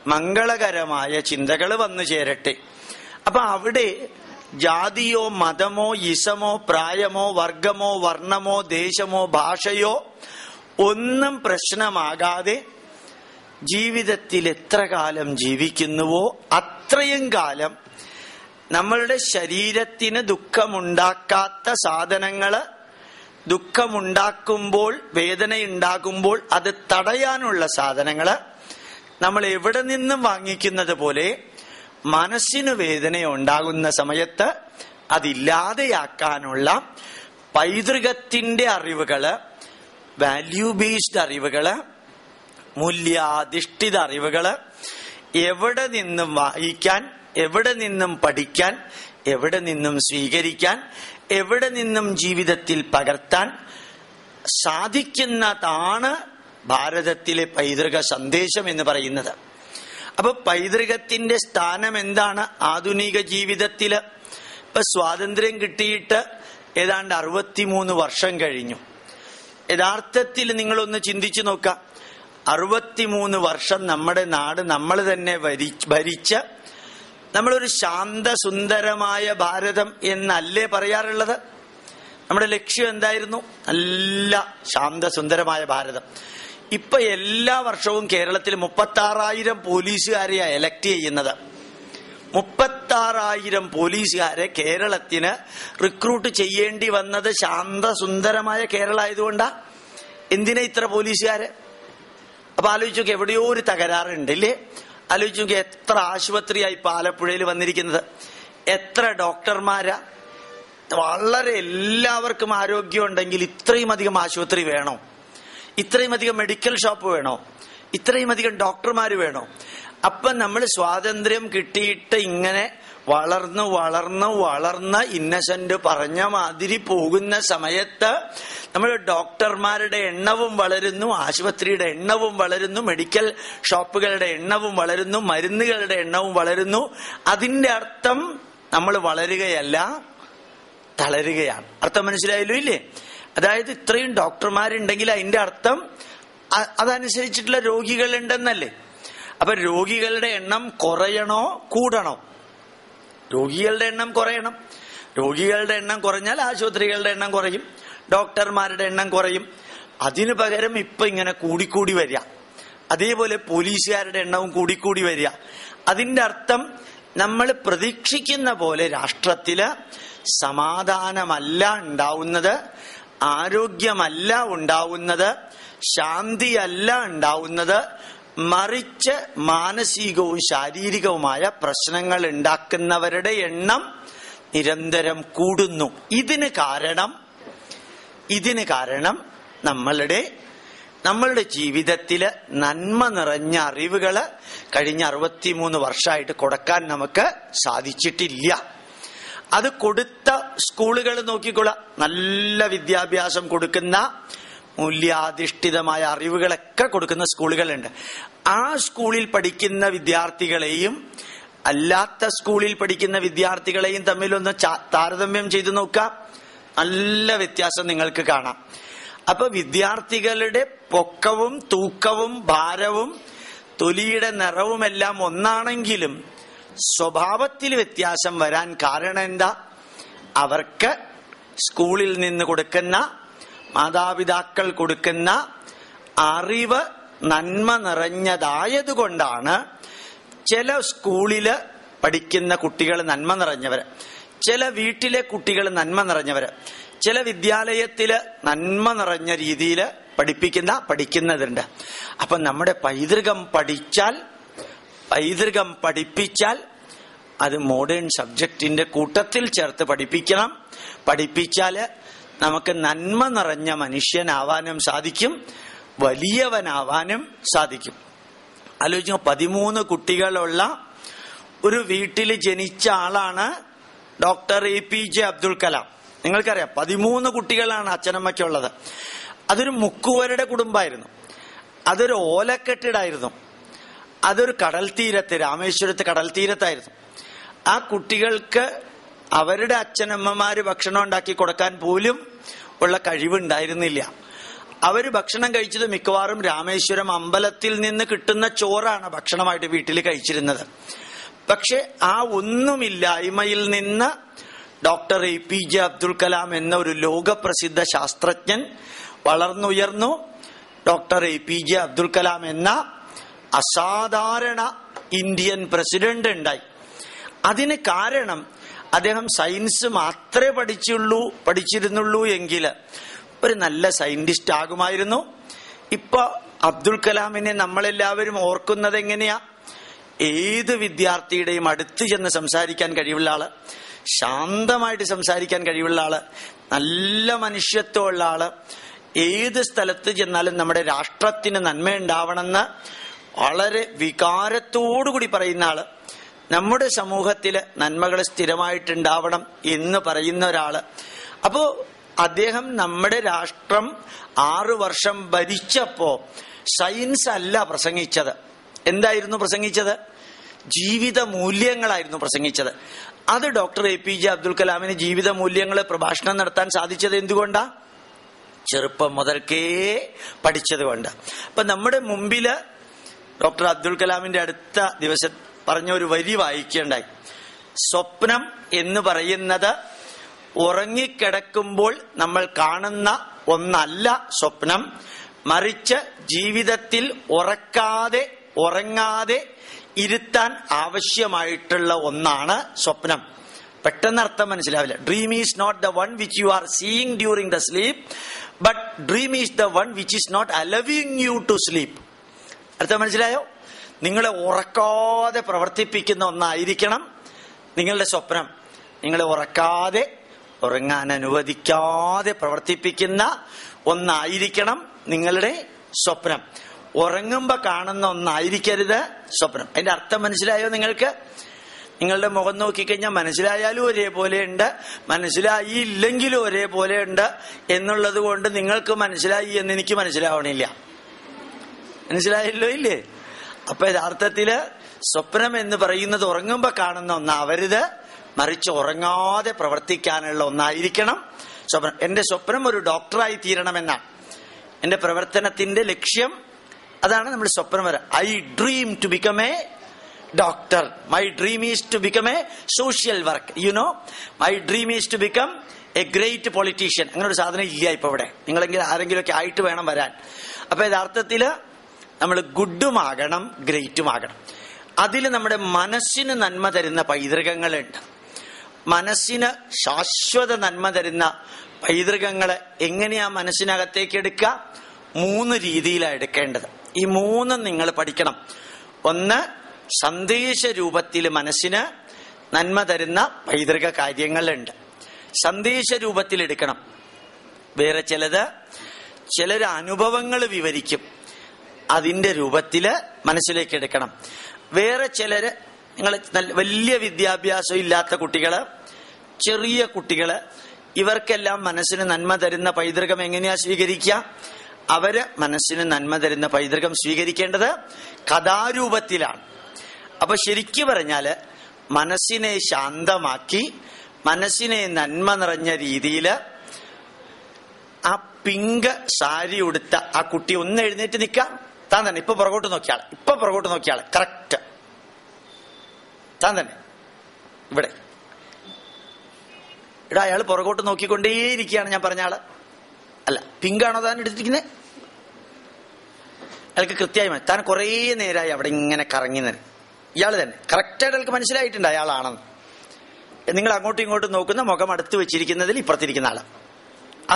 മംഗളകരമായ ചിന്തകൾ വന്നു ചേരട്ടെ. അപ്പൊ അവിടെ ജാതിയോ മതമോ ഇസമോ പ്രായമോ വർഗമോ വർണ്ണമോ ദേശമോ ഭാഷയോ ഒന്നും പ്രശ്നമാകാതെ ജീവിതത്തിൽ എത്ര കാലം ജീവിക്കുന്നുവോ അത്രയും കാലം നമ്മളുടെ ശരീരത്തിന് ദുഃഖമുണ്ടാക്കാത്ത സാധനങ്ങള് ദുഃഖമുണ്ടാക്കുമ്പോൾ, വേദനയുണ്ടാകുമ്പോൾ അത് തടയാനുള്ള സാധനങ്ങള് നമ്മൾ എവിടെ നിന്നും വാങ്ങിക്കുന്നത് പോലെ മനസ്സിന് വേദന ഉണ്ടാകുന്ന സമയത്ത് അതില്ലാതെയാക്കാനുള്ള പൈതൃകത്തിന്റെ അറിവുകള്, വാല്യൂ ബേസ്ഡ് അറിവുകള്, മൂല്യാധിഷ്ഠിത അറിവുകള് എവിടെ നിന്നും വായിക്കാൻ, എവിടെ നിന്നും പഠിക്കാൻ, എവിടെ നിന്നും സ്വീകരിക്കാൻ, എവിടെ നിന്നും ജീവിതത്തിൽ പകർത്താൻ സാധിക്കുന്നതാണ് ഭാരതത്തിലെ പൈതൃക സന്ദേശം എന്ന് പറയുന്നത്. അപ്പൊ പൈതൃകത്തിന്റെ സ്ഥാനം എന്താണ് ആധുനിക ജീവിതത്തില്? ഇപ്പൊ സ്വാതന്ത്ര്യം കിട്ടിയിട്ട് ഏതാണ്ട് 63 വർഷം കഴിഞ്ഞു. യഥാർത്ഥത്തിൽ നിങ്ങളൊന്ന് ചിന്തിച്ചു നോക്കാം. 63 വർഷം നമ്മുടെ നാട് നമ്മൾ തന്നെ ഭരിച്ച നമ്മളൊരു ശാന്തസുന്ദരമായ ഭാരതം എന്നല്ലേ പറയാറുള്ളത്? നമ്മുടെ ലക്ഷ്യം എന്തായിരുന്നു? നല്ല ശാന്തസുന്ദരമായ ഭാരതം. ഇപ്പൊ എല്ലാ വർഷവും കേരളത്തിൽ 36,000 പോലീസുകാരെയാ എലക്ട് ചെയ്യുന്നത്. 36,000 പോലീസുകാരെ കേരളത്തിന് റിക്രൂട്ട് ചെയ്യേണ്ടി വന്നത് ശാന്തസുന്ദരമായ കേരളം ആയതുകൊണ്ടാ. എന്തിനാ ഇത്ര പോലീസുകാര്? അപ്പൊ ആലോചിച്ചു നോക്കി, എവിടെയോ ഒരു തകരാറുണ്ട് ഇല്ലേ? ആലോചിച്ചു നോക്കി, എത്ര ആശുപത്രിയായി ഇപ്പൊ ആലപ്പുഴയിൽ വന്നിരിക്കുന്നത്, എത്ര ഡോക്ടർമാരാ. വളരെ എല്ലാവർക്കും ആരോഗ്യം ഉണ്ടെങ്കിൽ ഇത്രയും അധികം ആശുപത്രി വേണോ? ഇത്രയും അധികം മെഡിക്കൽ ഷോപ്പ് വേണോ? ഇത്രയും അധികം ഡോക്ടർമാര് വേണോ? അപ്പൊ നമ്മൾ സ്വാതന്ത്ര്യം കിട്ടിയിട്ട് ഇങ്ങനെ വളർന്ന് വളർന്ന് വളർന്ന് ഇന്നസെന്റ് പറഞ്ഞ മാതിരി പോകുന്ന സമയത്ത് നമ്മൾ ഡോക്ടർമാരുടെ എണ്ണവും വളരുന്നു, ആശുപത്രിയുടെ എണ്ണവും വളരുന്നു, മെഡിക്കൽ ഷോപ്പുകളുടെ എണ്ണവും വളരുന്നു, മരുന്നുകളുടെ എണ്ണവും വളരുന്നു. അതിന്റെ അർത്ഥം നമ്മൾ വളരുകയല്ല, തളരുകയാണ്. അർത്ഥം മനസ്സിലായല്ലോ ഇല്ലേ? അതായത് ഇത്രയും ഡോക്ടർമാരുണ്ടെങ്കിൽ അതിന്റെ അർത്ഥം അതനുസരിച്ചിട്ടുള്ള രോഗികളുണ്ടെന്നല്ലേ. അപ്പൊ രോഗികളുടെ എണ്ണം കുറയണോ കൂടണോ? രോഗികളുടെ എണ്ണം കുറയണം. രോഗികളുടെ എണ്ണം കുറഞ്ഞാൽ ആശുപത്രികളുടെ എണ്ണം കുറയും, ഡോക്ടർമാരുടെ എണ്ണം കുറയും. അതിനു പകരം ഇപ്പൊ ഇങ്ങനെ കൂടിക്കൂടി വരിക. അതേപോലെ പോലീസുകാരുടെ എണ്ണവും കൂടിക്കൂടി വരിക. അതിന്റെ അർത്ഥം നമ്മൾ പ്രതീക്ഷിക്കുന്ന പോലെ രാഷ്ട്രത്തില് സമാധാനമല്ല ഉണ്ടാവുന്നത്, ആരോഗ്യമല്ല ഉണ്ടാവുന്നത്, ശാന്തിയല്ല ഉണ്ടാവുന്നത്, മറിച്ച് മാനസികവും ശാരീരികവുമായ പ്രശ്നങ്ങൾ ഉണ്ടാക്കുന്നവരുടെ എണ്ണം നിരന്തരം കൂടുന്നു. ഇതിന് കാരണം നമ്മളുടെ ജീവിതത്തില് നന്മ നിറഞ്ഞ അറിവുകള് കഴിഞ്ഞ 63 വർഷമായിട്ട് കൊടുക്കാൻ നമുക്ക് സാധിച്ചിട്ടില്ല. അത് കൊടുത്ത സ്കൂളുകൾ നോക്കിക്കൊള്ളാം. നല്ല വിദ്യാഭ്യാസം കൊടുക്കുന്ന, മൂല്യാധിഷ്ഠിതമായ അറിവുകളൊക്കെ കൊടുക്കുന്ന സ്കൂളുകളുണ്ട്. ആ സ്കൂളിൽ പഠിക്കുന്ന വിദ്യാർത്ഥികളെയും അല്ലാത്ത സ്കൂളിൽ പഠിക്കുന്ന വിദ്യാർത്ഥികളെയും തമ്മിലൊന്ന് താരതമ്യം ചെയ്തു നോക്കാം. നല്ല വ്യത്യാസം നിങ്ങൾക്ക് കാണാം. അപ്പൊ വിദ്യാർത്ഥികളുടെ പൊക്കവും തൂക്കവും ഭാരവും തൊലിയുടെ നിറവുമെല്ലാം ഒന്നാണെങ്കിലും സ്വഭാവത്തിൽ വ്യത്യാസം വരാൻ കാരണം എന്താ? അവർക്ക് സ്കൂളിൽ നിന്ന് കൊടുക്കുന്ന, മാതാപിതാക്കൾ കൊടുക്കുന്ന അറിവ് നന്മ നിറഞ്ഞതായതുകൊണ്ടാണ് ചില സ്കൂളില് പഠിക്കുന്ന കുട്ടികൾ നന്മ നിറഞ്ഞവര്, ചില വീട്ടിലെ കുട്ടികൾ നന്മ നിറഞ്ഞവര്, ചില വിദ്യാലയത്തില് നന്മ നിറഞ്ഞ രീതിയിൽ പഠിക്കുന്നതുണ്ട്. അപ്പൊ നമ്മുടെ പൈതൃകം പഠിപ്പിച്ചാൽ അത് മോഡേൺ സബ്ജക്റ്റിന്റെ കൂട്ടത്തിൽ ചേർത്ത് പഠിപ്പിക്കണം. പഠിപ്പിച്ചാല് നമുക്ക് നന്മ നിറഞ്ഞ മനുഷ്യനാവാനും സാധിക്കും, വലിയവനാവാനും സാധിക്കും. ആലോചിക്കുക, 13 കുട്ടികളുള്ള ഒരു വീട്ടിൽ ജനിച്ച ആളാണ് ഡോക്ടർ APJ അബ്ദുൽ കലാം. നിങ്ങൾക്കറിയാം, 13 കുട്ടികളാണ് അച്ഛനമ്മയ്ക്കുള്ളത്. അതൊരു മുക്കുവരുടെ കുടുംബമായിരുന്നു. അതൊരു ഓലക്കെട്ടിടായിരുന്നു. അതൊരു കടൽ തീരത്ത്, രാമേശ്വരത്ത് കടൽ തീരത്തായിരുന്നു. ആ കുട്ടികൾക്ക് അവരുടെ അച്ഛനമ്മമാര് ഭക്ഷണം ഉണ്ടാക്കി കൊടുക്കാൻ പോലും ഉള്ള കഴിവുണ്ടായിരുന്നില്ല. അവര് ഭക്ഷണം കഴിച്ചത് മിക്കവാറും രാമേശ്വരം അമ്പലത്തിൽ നിന്ന് കിട്ടുന്ന ചോറാണ് ഭക്ഷണമായിട്ട് വീട്ടിൽ കഴിച്ചിരുന്നത്. പക്ഷെ ആ ഒന്നുമില്ലായ്മയിൽ നിന്ന് ഡോക്ടർ APJ അബ്ദുൽ കലാം എന്ന ഒരു ലോകപ്രസിദ്ധ ശാസ്ത്രജ്ഞൻ വളർന്നുയർന്നു. ഡോക്ടർ APJ അബ്ദുൽ കലാം എന്ന അസാധാരണ ഇന്ത്യൻ പ്രസിഡന്റ് ഉണ്ടായി. അതിന് കാരണം അദ്ദേഹം സയൻസ് മാത്രമേ പഠിച്ചിരുന്നുള്ളൂ എങ്കിൽ ഒരു നല്ല സയന്റിസ്റ്റ് ആകുമായിരുന്നു. ഇപ്പൊ അബ്ദുൽ കലാമിനെ നമ്മളെല്ലാവരും ഓർക്കുന്നത് എങ്ങനെയാ? ഏത് വിദ്യാർത്ഥിയുടെയും അടുത്ത് ചെന്ന് സംസാരിക്കാൻ കഴിവുള്ള ആള്, ശാന്തമായിട്ട് സംസാരിക്കാൻ കഴിവുള്ള ആള്, നല്ല മനുഷ്യത്വമുള്ള ആള്, ഏത് സ്ഥലത്ത് ചെന്നാലും നമ്മുടെ രാഷ്ട്രത്തിന് നന്മയുണ്ടാവണമെന്ന് വളരെ വികാരത്തോടുകൂടി പറയുന്ന ആള്, നമ്മുടെ സമൂഹത്തില് നന്മകൾ സ്ഥിരമായിട്ടുണ്ടാവണം എന്ന് പറയുന്ന ഒരാള്. അപ്പോ അദ്ദേഹം നമ്മുടെ രാഷ്ട്രം 6 വർഷം ഭരിച്ചപ്പോ സയൻസ് അല്ല പ്രസംഗിച്ചത്. എന്തായിരുന്നു പ്രസംഗിച്ചത്? ജീവിത മൂല്യങ്ങളായിരുന്നു പ്രസംഗിച്ചത്. അത് ഡോക്ടർ APJ അബ്ദുൽ കലാമിന് ജീവിത മൂല്യങ്ങളെ പ്രഭാഷണം നടത്താൻ സാധിച്ചത് എന്തുകൊണ്ടാ? ചെറുപ്പം മുതൽക്കേ പഠിച്ചത് കൊണ്ട്. അപ്പൊ നമ്മുടെ മുമ്പില് ഡോക്ടർ അബ്ദുൽ കലാമിന്റെ അടുത്ത ദിവസം പറഞ്ഞ ഒരു വരി വായിക്കുകയുണ്ടായി. സ്വപ്നം എന്ന് പറയുന്നത് ഉറങ്ങിക്കിടക്കുമ്പോൾ നമ്മൾ കാണുന്ന ഒന്നല്ല സ്വപ്നം, മറിച്ച് ജീവിതത്തിൽ ഉറങ്ങാതെ ഇരുത്താൻ ആവശ്യമായിട്ടുള്ള ഒന്നാണ് സ്വപ്നം. പെട്ടെന്ന് അർത്ഥം മനസ്സിലാവില്ല. Dream is not the one which you are seeing during the sleep, but dream is the one which is not allowing you to sleep. അർത്ഥം മനസ്സിലായോ? നിങ്ങളെ ഉറക്കാതെ പ്രവർത്തിപ്പിക്കുന്ന ഒന്നായിരിക്കണം നിങ്ങളുടെ സ്വപ്നം. നിങ്ങളെ ഉറങ്ങാൻ അനുവദിക്കാതെ പ്രവർത്തിപ്പിക്കുന്ന ഒന്നായിരിക്കണം നിങ്ങളുടെ സ്വപ്നം. ഉറങ്ങുമ്പോ കാണുന്ന ഒന്നായിരിക്കരുത് സ്വപ്നം. അതിന്റെ അർത്ഥം മനസ്സിലായോ നിങ്ങൾക്ക്? നിങ്ങളുടെ മുഖം നോക്കിക്കഴിഞ്ഞാൽ മനസ്സിലായാലും ഒരേപോലെ ഉണ്ട്, മനസ്സിലായില്ലെങ്കിലും ഒരേപോലെ ഉണ്ട് എന്നുള്ളത് കൊണ്ട് നിങ്ങൾക്ക് മനസ്സിലായി എന്ന് എനിക്ക് മനസ്സിലാവണില്ല. മനസ്സിലായല്ലോ ഇല്ലേ? അപ്പൊ യഥാർത്ഥത്തില് സ്വപ്നം എന്ന് പറയുന്നത് ഉറങ്ങുമ്പോ കാണുന്ന ഒന്നാവരുത്, മറിച്ച് ഉറങ്ങാതെ പ്രവർത്തിക്കാനുള്ള ഒന്നായിരിക്കണം സ്വപ്നം. എന്റെ സ്വപ്നം ഒരു ഡോക്ടറായി തീരണമെന്നാണ് എന്റെ പ്രവർത്തനത്തിന്റെ ലക്ഷ്യം. അതാണ് നമ്മൾ സ്വപ്നം വരെ. I dream to become a doctor. My dream is to become a social work. You know, my dream is to become a great politician. അങ്ങനെ ഒരു സാധനം ഇല്ല ഇപ്പൊ ഇവിടെ. നിങ്ങളെങ്കിലും ആരെങ്കിലും ഒക്കെ ആയിട്ട് വേണം വരാൻ. അപ്പൊ യഥാർത്ഥത്തില് നമ്മൾ ഗുഡുമാകണം, ഗ്രേറ്റുമാകണം. അതിൽ നമ്മുടെ മനസ്സിന് നന്മ തരുന്ന പൈതൃകങ്ങളുണ്ട്. മനസ്സിന് ശാശ്വത നന്മ തരുന്ന പൈതൃകങ്ങള് എങ്ങനെയാ മനസ്സിനകത്തേക്ക് എടുക്കുക? 3 രീതിയിലാണ് എടുക്കേണ്ടത്. ഈ 3 നിങ്ങൾ പഠിക്കണം. ഒന്ന്, സന്ദേശ രൂപത്തിൽ മനസ്സിന് നന്മ തരുന്ന പൈതൃക കാര്യങ്ങളുണ്ട്. സന്ദേശ രൂപത്തിൽ എടുക്കണം. വേറെ ചിലര് അനുഭവങ്ങൾ വിവരിക്കും, അതിന്റെ രൂപത്തില് മനസ്സിലേക്ക് എടുക്കണം. വേറെ ചിലര്, നിങ്ങൾ വലിയ വിദ്യാഭ്യാസം ഇല്ലാത്ത കുട്ടികള്, ചെറിയ കുട്ടികള്, ഇവർക്കെല്ലാം മനസ്സിന് നന്മ തരുന്ന പൈതൃകം എങ്ങനെയാ സ്വീകരിക്കുക? അവര് മനസ്സിന് നന്മ തരുന്ന പൈതൃകം സ്വീകരിക്കേണ്ടത് കഥാരൂപത്തിലാണ്. അപ്പൊ ശരിക്കു പറഞ്ഞാല് മനസ്സിനെ ശാന്തമാക്കി, മനസ്സിനെ നന്മ നിറഞ്ഞ രീതിയില് ആ പിങ്ക് സാരി ഉടുത്ത ആ കുട്ടി ഒന്ന് എഴുന്നേറ്റ് നിൽക്കാം. താൻ തന്നെ ഇപ്പൊ പുറകോട്ട് നോക്കിയാള് കറക്റ്റ്. താൻ തന്നെ ഇവിടെ അയാൾ പുറകോട്ട് നോക്കിക്കൊണ്ടേയിരിക്കുകയാണ്. ഞാൻ പറഞ്ഞ ആള് അല്ല, പിങ്കാണോ താൻ എടുത്തിരിക്കുന്നത്? അയാൾക്ക് കൃത്യമായി താൻ കുറേ നേരമായി അവിടെ ഇങ്ങനെ കറങ്ങി നിന്ന്. ഇയാൾ തന്നെ കറക്റ്റായിട്ട് അയാൾക്ക് മനസ്സിലായിട്ടുണ്ട് അയാളാണെന്ന്. നിങ്ങൾ അങ്ങോട്ടും ഇങ്ങോട്ടും നോക്കുന്ന മുഖം അടുത്ത് വെച്ചിരിക്കുന്നതിൽ ഇപ്പുറത്തിരിക്കുന്ന ആള്,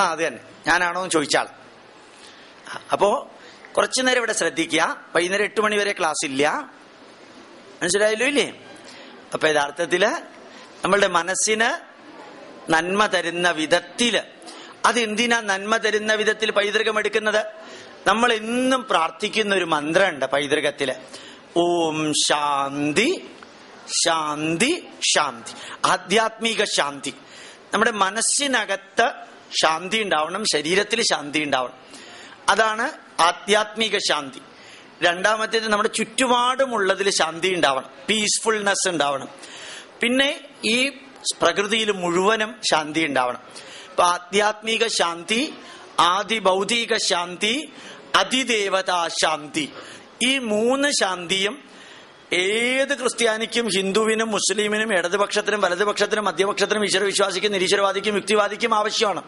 അത് തന്നെ ഞാനാണോ എന്ന് ചോദിച്ച ആള്. അപ്പോ കുറച്ചു നേരം ഇവിടെ ശ്രദ്ധിക്കുക. വൈകുന്നേരം 8 മണി വരെ ക്ലാസ് ഇല്ല. മനസ്സിലായല്ലോ ഇല്ലേ? അപ്പൊ യഥാർത്ഥത്തില് നമ്മളുടെ മനസ്സിന് നന്മ തരുന്ന വിധത്തില്, അതെന്തിനാ നന്മ തരുന്ന വിധത്തിൽ പൈതൃകം എടുക്കുന്നത്? നമ്മൾ എന്നും പ്രാർത്ഥിക്കുന്ന ഒരു മന്ത്രമുണ്ട് പൈതൃകത്തില്, ഓം ശാന്തി ശാന്തി ശാന്തി. ആധ്യാത്മിക ശാന്തി. നമ്മുടെ മനസ്സിനകത്ത് ശാന്തി ഉണ്ടാവണം, ശരീരത്തിൽ ശാന്തി ഉണ്ടാവണം. അതാണ് ആധ്യാത്മിക ശാന്തി. രണ്ടാമത്തേത് നമ്മുടെ ചുറ്റുപാടുമുള്ളതിൽ ശാന്തി ഉണ്ടാവണം, പീസ്ഫുൾനെസ് ഉണ്ടാവണം. പിന്നെ ഈ പ്രകൃതിയിൽ മുഴുവനും ശാന്തി ഉണ്ടാവണം. അപ്പൊ ആധ്യാത്മിക ശാന്തി, ആദി ഭൗതിക ശാന്തി, അതിദേവതാ ശാന്തി. ഈ 3 ശാന്തിയും ഏത് ക്രിസ്ത്യാനിക്കും ഹിന്ദുവിനും മുസ്ലിമിനും ഇടതുപക്ഷത്തിനും വലതുപക്ഷത്തിനും മധ്യപക്ഷത്തിനും ഈശ്വരവിശ്വാസിക്കും നിരീശ്വരവാദിക്കും യുക്തിവാദിക്കും ആവശ്യമാണ്.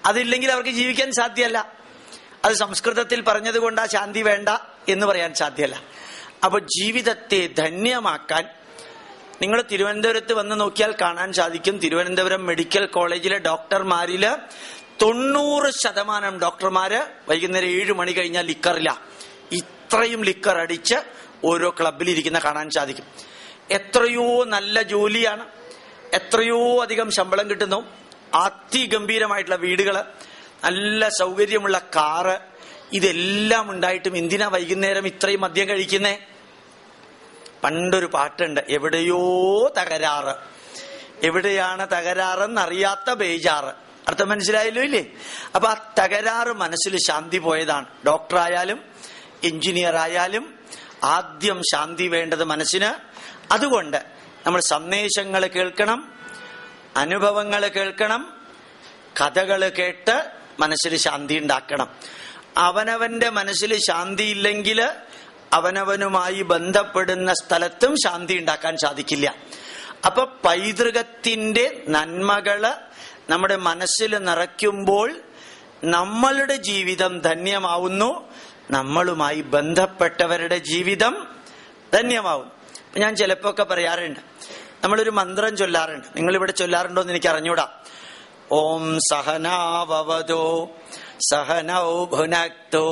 അതില്ലെങ്കിൽ അവർക്ക് ജീവിക്കാൻ സാധ്യമല്ല. അത് സംസ്കൃതത്തിൽ പറഞ്ഞതുകൊണ്ട് ആ ശാന്തി വേണ്ട എന്ന് പറയാൻ സാധ്യമല്ല. അപ്പൊ ജീവിതത്തെ ധന്യമാക്കാൻ നിങ്ങൾ തിരുവനന്തപുരത്ത് വന്ന് നോക്കിയാൽ കാണാൻ സാധിക്കും. തിരുവനന്തപുരം മെഡിക്കൽ കോളേജിലെ ഡോക്ടർമാരില് 90% ഡോക്ടർമാര് വൈകുന്നേരം 7 മണി കഴിഞ്ഞാൽ ലിക്കറില്ല. ഇത്രയും ലിക്കർ അടിച്ച് ഓരോ ക്ലബിലിരിക്കുന്ന കാണാൻ സാധിക്കും. എത്രയോ നല്ല ജോലിയാണ്, എത്രയോ അധികം ശമ്പളം കിട്ടുന്നു, അതിഗംഭീരമായിട്ടുള്ള വീടുകള്, നല്ല സൗകര്യമുള്ള കാറ്, ഇതെല്ലാം ഉണ്ടായിട്ടും എന്തിനാ വൈകുന്നേരം ഇത്രയും മദ്യം കഴിക്കുന്നേ? പണ്ടൊരു പാട്ടുണ്ട്, എവിടെയോ തകരാറ്. എവിടെയാണ് തകരാറെന്നറിയാത്ത ബേജാറ്. അർത്ഥം മനസ്സിലായല്ലോ ഇല്ലേ? അപ്പൊ ആ തകരാറ് മനസ്സിൽ ശാന്തി പോയതാണ്. ഡോക്ടറായാലും എഞ്ചിനീയർ ആയാലും ആദ്യം ശാന്തി വേണ്ടത് മനസ്സിന്. അതുകൊണ്ട് നമ്മൾ സന്ദേശങ്ങൾ കേൾക്കണം, അനുഭവങ്ങൾ കേൾക്കണം, കഥകൾ കേട്ട് മനസ്സിൽ ശാന്തി ഉണ്ടാക്കണം. അവനവന്റെ മനസ്സിൽ ശാന്തി ഇല്ലെങ്കിൽ അവനവനുമായി ബന്ധപ്പെടുന്ന സ്ഥലത്തും ശാന്തി ഉണ്ടാക്കാൻ സാധിക്കില്ല. അപ്പൊ പൈതൃകത്തിന്റെ നന്മകള് നമ്മുടെ മനസ്സിൽ നിറയ്ക്കുമ്പോൾ നമ്മളുടെ ജീവിതം ധന്യമാവുന്നു, നമ്മളുമായി ബന്ധപ്പെട്ടവരുടെ ജീവിതം ധന്യമാവും. ഞാൻ ചിലപ്പോ ഒക്കെ പറയാറുണ്ട്, നമ്മളൊരു മന്ത്രം ചൊല്ലാറുണ്ട്. നിങ്ങൾ ഇവിടെ ചൊല്ലാറുണ്ടോ എന്ന് എനിക്ക് അറിഞ്ഞൂടാ. ഓം സഹനാവവതോ സഹനൗ ഭുനക്തോ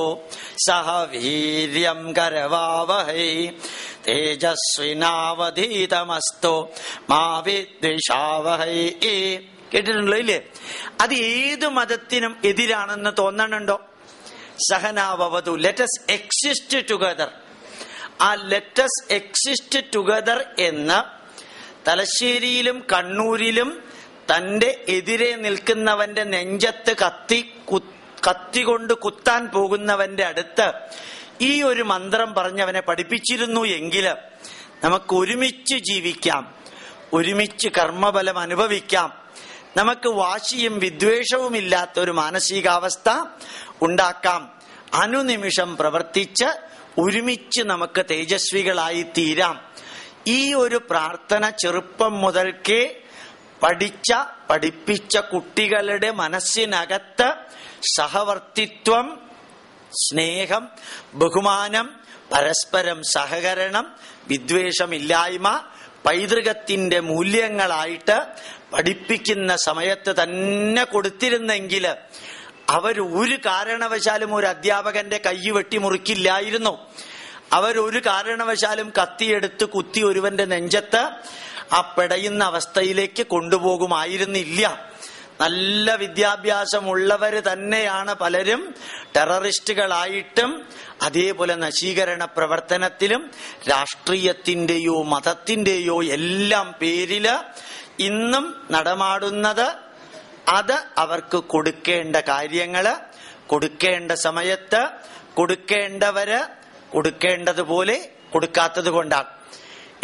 സഹ വീര്യം കരവാവഹൈ തേജസ്വിനാവധീതമസ്തോ മാ വിദ്വിഷാവഹൈ. കേട്ടിട്ടുണ്ടല്ലോ ഇല്ലേ? അത് ഏത് മതത്തിനും എതിരാണെന്ന് തോന്നണുണ്ടോ? സഹനാവവതു, ലെറ്റസ് എക്സിസ്റ്റ് ടുഗദർ. ആ ലെറ്റസ് എക്സിസ്റ്റ് ടുഗദർ എന്ന് തലശ്ശേരിയിലും കണ്ണൂരിലും തന്റെ എതിരെ നിൽക്കുന്നവന്റെ നെഞ്ചത്ത് കത്തി കൊണ്ട് കുത്താൻ പോകുന്നവന്റെ അടുത്ത് ഈ ഒരു മന്ത്രം പറഞ്ഞവനെ പഠിപ്പിച്ചിരുന്നു എങ്കിൽ നമുക്ക് ഒരുമിച്ച് ജീവിക്കാം, ഒരുമിച്ച് കർമ്മഫലം അനുഭവിക്കാം, നമുക്ക് വാശിയും വിദ്വേഷവും ഇല്ലാത്ത ഒരു മാനസികാവസ്ഥ ഉണ്ടാക്കാം. അനുനിമിഷം പ്രവർത്തിച്ച് ഒരുമിച്ച് നമുക്ക് തേജസ്വികളായി തീരാം. ഈ ഒരു പ്രാർത്ഥന ചെറുപ്പം മുതൽക്കേ പഠിപ്പിച്ച കുട്ടികളുടെ മനസ്സിനകത്ത് സഹവർത്തിത്വം, സ്നേഹം, ബഹുമാനം, പരസ്പരം സഹകരണം, വിദ്വേഷമില്ലായ്മ, പൈതൃകത്തിന്റെ മൂല്യങ്ങളായിട്ട് പഠിപ്പിക്കുന്ന സമയത്ത് തന്നെ കൊടുത്തിരുന്നെങ്കിൽ അവരൊരു കാരണവശാലും ഒരു അധ്യാപകന്റെ കൈ വെട്ടി മുറിക്കില്ലായിരുന്നു. അവരൊരു കാരണവശാലും കത്തിയെടുത്ത് കുത്തി ഒരുവന്റെ നെഞ്ചത്ത് ആ പെടയുന്ന അവസ്ഥയിലേക്ക് കൊണ്ടുപോകുമായിരുന്നില്ല. നല്ല വിദ്യാഭ്യാസമുള്ളവര് തന്നെയാണ് പലരും ടെററിസ്റ്റുകളായിട്ടും അതേപോലെ നശീകരണ പ്രവർത്തനത്തിലും രാഷ്ട്രീയത്തിന്റെയോ മതത്തിന്റെയോ എല്ലാം പേരില് ഇന്നും നടമാടുന്നത്. അത് അവർക്ക് കൊടുക്കേണ്ട കാര്യങ്ങള് കൊടുക്കേണ്ട സമയത്ത് കൊടുക്കേണ്ടവര് കൊടുക്കേണ്ടതുപോലെ കൊടുക്കാത്തത് കൊണ്ടാണ്.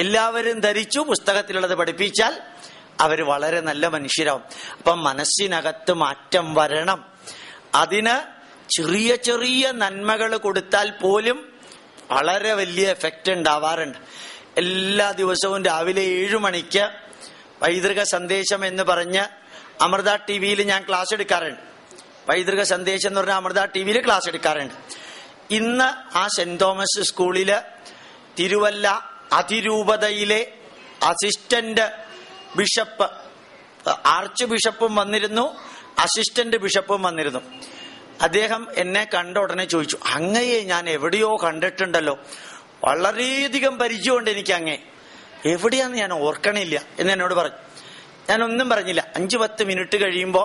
എല്ലാവരും ധരിച്ചു പുസ്തകത്തിലുള്ളത് പഠിപ്പിച്ചാൽ അവര് വളരെ നല്ല മനുഷ്യരാവും. അപ്പം മനസ്സിനകത്ത് മാറ്റം വരണം. അതിന് ചെറിയ ചെറിയ നന്മകൾ കൊടുത്താൽ പോലും വളരെ വലിയ എഫക്റ്റ് ഉണ്ടാവാറുണ്ട്. എല്ലാ ദിവസവും രാവിലെ 7 മണിക്ക് പൈതൃക സന്ദേശം എന്ന് പറഞ്ഞ് അമൃത ടിവിയിൽ ഞാൻ ക്ലാസ് എടുക്കാറുണ്ട്. പൈതൃക സന്ദേശം എന്ന് പറഞ്ഞാൽ അമൃത ടിവിയിൽ ക്ലാസ് എടുക്കാറുണ്ട്. ഇന്ന് ആ സെന്റ് തോമസ് സ്കൂളില് തിരുവല്ല അതിരൂപതയിലെ അസിസ്റ്റന്റ് ബിഷപ്പ്, ആർച്ച് ബിഷപ്പും വന്നിരുന്നു, അസിസ്റ്റന്റ് ബിഷപ്പും വന്നിരുന്നു. അദ്ദേഹം എന്നെ കണ്ട ഉടനെ ചോദിച്ചു, അങ്ങയെ ഞാൻ എവിടെയോ കണ്ടിട്ടുണ്ടല്ലോ, വളരെയധികം പരിചയമുണ്ട് എനിക്ക് അങ്ങേ, എവിടെയാന്ന് ഞാൻ ഓർക്കണില്ല എന്ന് എന്നോട് പറഞ്ഞു. ഞാനൊന്നും പറഞ്ഞില്ല. 5-10 മിനിറ്റ് കഴിയുമ്പോ